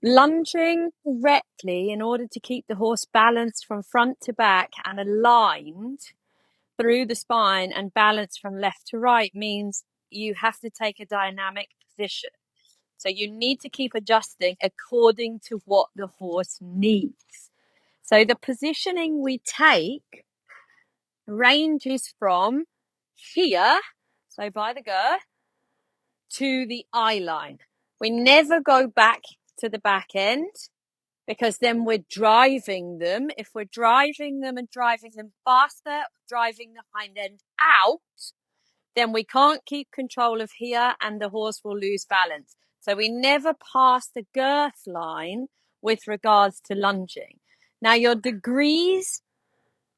Lunging correctly in order to keep the horse balanced from front to back and aligned through the spine and balanced from left to right means you have to take a dynamic position. So you need to keep adjusting according to what the horse needs. So the positioning we take ranges from here, so by the girth, to the eye line. We never go back to the back end because then we're driving them. If we're driving them and driving them faster, driving the hind end out, then we can't keep control of here and the horse will lose balance. So we never pass the girth line with regards to lunging. Now, your degrees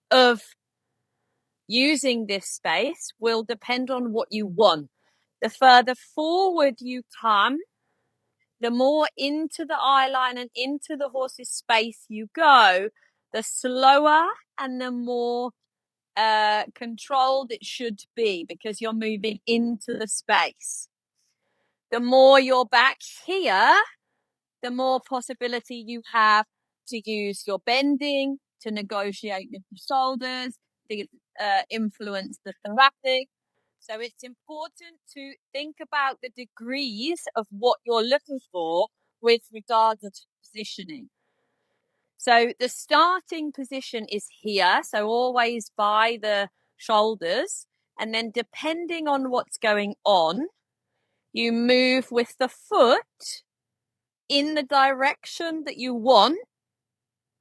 of using this space will depend on what you want. The further forward you come, the more into the eye line and into the horse's space you go, the slower and the more controlled it should be because you're moving into the space. The more you're back here, the more possibility you have to use your bending, to negotiate with the shoulders, to influence the thoracic. So it's important to think about the degrees of what you're looking for with regards to positioning. So the starting position is here, so always by the shoulders, and then depending on what's going on, you move with the foot in the direction that you want.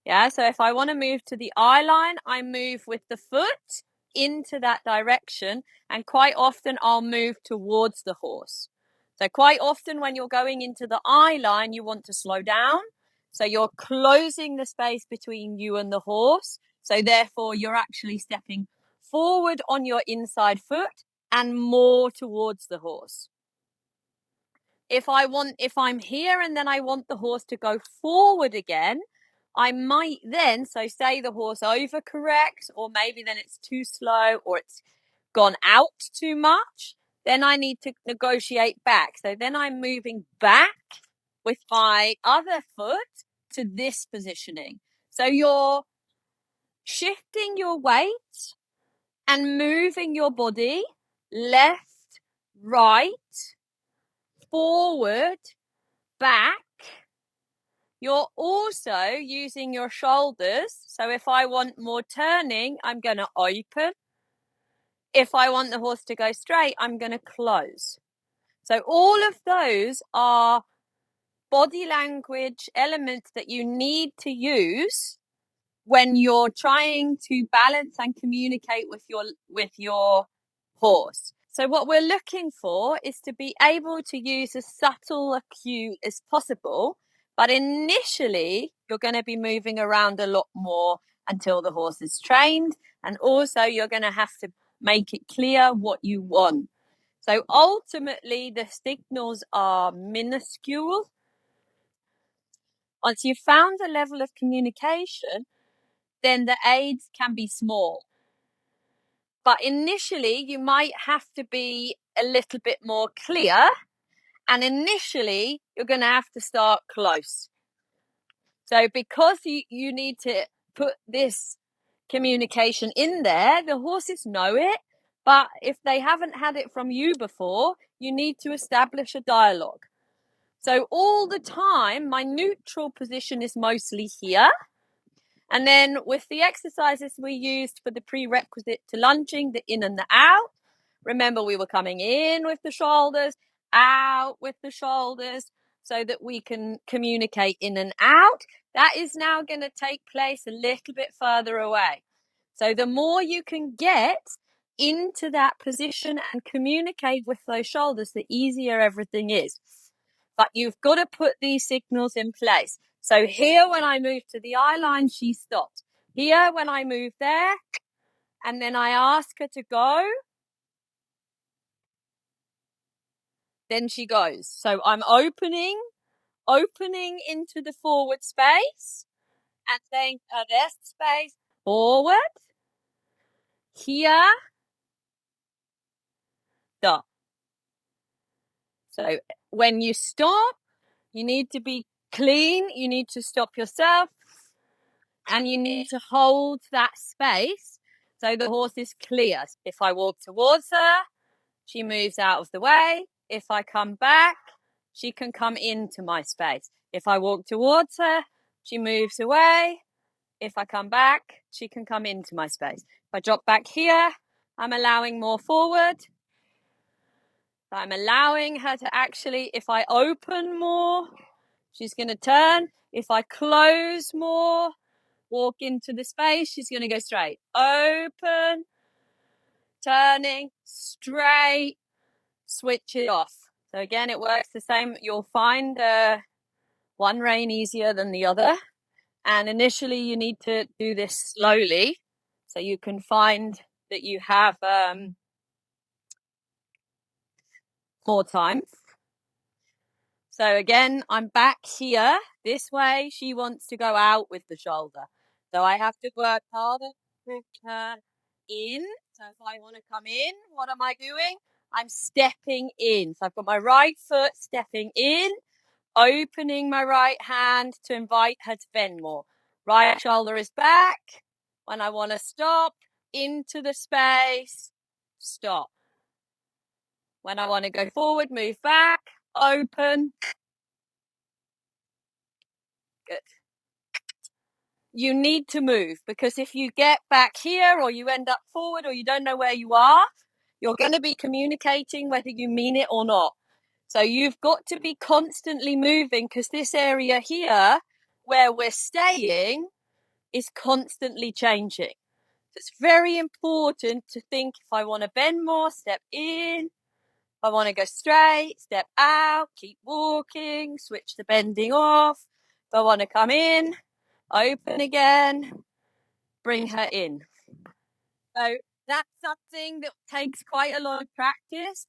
Yeah, so if I want to move to the eye line, I move with the foot into that direction, and quite often I'll move towards the horse. So quite often when you're going into the eye line, you want to slow down. So you're closing the space between you and the horse. So therefore you're actually stepping forward on your inside foot and more towards the horse. If I'm here and then I want the horse to go forward again, I might then, so say the horse overcorrects, or maybe then it's too slow or it's gone out too much, then I need to negotiate back. So then I'm moving back with my other foot to this positioning. So you're shifting your weight and moving your body left, right, forward, back. You're also using your shoulders. So if I want more turning, I'm going to open. If I want the horse to go straight, I'm going to close. So all of those are body language elements that you need to use when you're trying to balance and communicate with your horse. So what we're looking for is to be able to use as subtle a cue as possible. But initially, you're going to be moving around a lot more until the horse is trained. And also, you're going to have to make it clear what you want. So ultimately, the signals are minuscule. Once you've found a level of communication, then the aids can be small. But initially, you might have to be a little bit more clear. And initially, you're going to have to start close. So because you need to put this communication in there, the horses know it. But if they haven't had it from you before, you need to establish a dialogue. So all the time, my neutral position is mostly here. And then with the exercises we used for the prerequisite to lunging, the in and the out, remember we were coming in with the shoulders, out with the shoulders, so that we can communicate in and out. That is now going to take place a little bit further away. So the more you can get into that position and communicate with those shoulders, the easier everything is. But you've got to put these signals in place. So here, when I move to the eye line, she stops. Here, when I move there, and then I ask her to go, then she goes. So I'm opening into the forward space, and then rest space, forward, here, stop. So when you stop, you need to be clean, you need to stop yourself and you need to hold that space so the horse is clear. If I walk towards her, she moves out of the way. If I come back, she can come into my space. If I walk towards her, she moves away. If I come back, she can come into my space. If I drop back here, I'm allowing more forward. I'm allowing her to actually, if I open more, she's going to turn. If I close more, walk into the space, she's going to go straight. Open, turning, straight, switch it off. So again, it works the same. You'll find one rein easier than the other. And initially you need to do this slowly so you can find that you have more time. So again, I'm back here. This way, she wants to go out with the shoulder. So I have to work harder to turn in. So if I want to come in, what am I doing? I'm stepping in. So I've got my right foot stepping in, opening my right hand to invite her to bend more. Right shoulder is back. When I want to stop, into the space, stop. When I want to go forward, move back, open. Good. You need to move, because if you get back here or you end up forward or you don't know where you are, you're going to be communicating whether you mean it or not. So you've got to be constantly moving, because this area here where we're staying is constantly changing. So it's very important to think, if I want to bend more, step in. If I want to go straight, step out, keep walking, switch the bending off. If I want to come in, open again, bring her in. So that's something that takes quite a lot of practice.